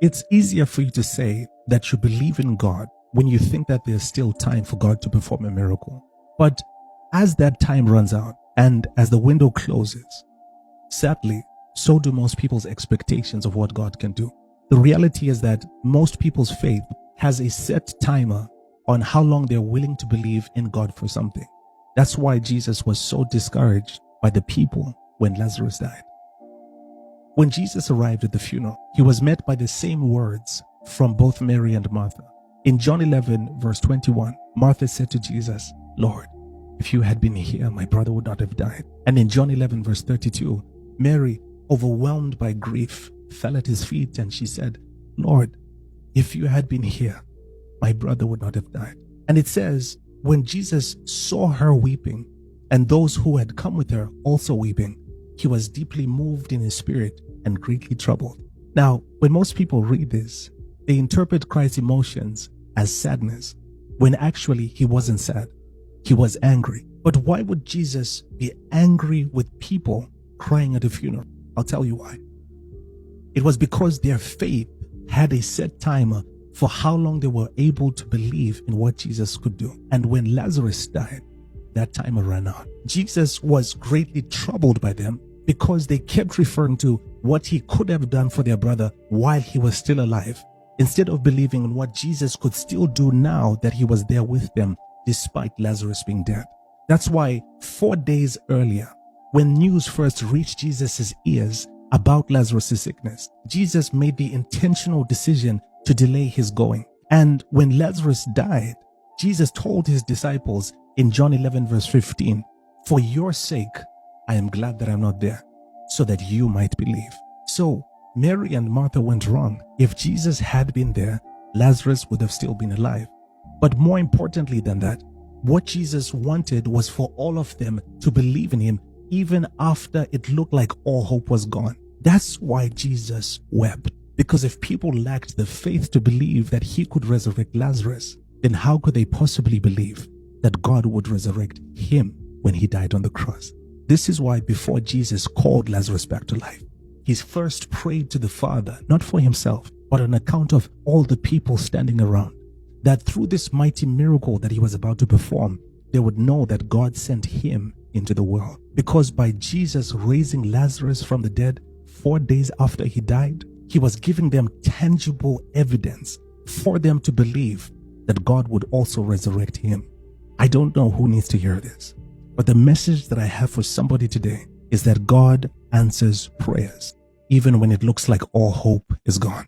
It's easier for you to say that you believe in God when you think that there's still time for God to perform a miracle. But as that time runs out and as the window closes, sadly, so do most people's expectations of what God can do. The reality is that most people's faith has a set timer on how long they're willing to believe in God for something. That's why Jesus was so discouraged by the people when Lazarus died. When Jesus arrived at the funeral, he was met by the same words from both Mary and Martha. In John 11, verse 21, Martha said to Jesus, "Lord, if you had been here, my brother would not have died." And in John 11, verse 32, Mary, overwhelmed by grief, fell at his feet and she said, "Lord, if you had been here, my brother would not have died." And it says, when Jesus saw her weeping and those who had come with her also weeping, he was deeply moved in his spirit and greatly troubled. Now, when most people read this, they interpret Christ's emotions as sadness, when actually he wasn't sad. He was angry. But why would Jesus be angry with people crying at a funeral? I'll tell you why. It was because their faith had a set timer for how long they were able to believe in what Jesus could do. And when Lazarus died, that timer ran out. Jesus was greatly troubled by them because they kept referring to what he could have done for their brother while he was still alive, instead of believing in what Jesus could still do now that he was there with them despite Lazarus being dead. That's why 4 days earlier, when news first reached Jesus' ears about Lazarus' sickness, Jesus made the intentional decision to delay his going. And when Lazarus died, Jesus told his disciples in John 11, verse 15, "For your sake, I am glad that I'm not there, so that you might believe." So Mary and Martha went wrong. If Jesus had been there, Lazarus would have still been alive. But more importantly than that, what Jesus wanted was for all of them to believe in him even after it looked like all hope was gone. That's why Jesus wept. Because if people lacked the faith to believe that he could resurrect Lazarus, then how could they possibly believe that God would resurrect him when he died on the cross? This is why before Jesus called Lazarus back to life, he first prayed to the Father, not for himself, but on account of all the people standing around, that through this mighty miracle that he was about to perform, they would know that God sent him into the world. Because by Jesus raising Lazarus from the dead 4 days after he died, he was giving them tangible evidence for them to believe that God would also resurrect him. I don't know who needs to hear this, but the message that I have for somebody today is that God answers prayers, even when it looks like all hope is gone.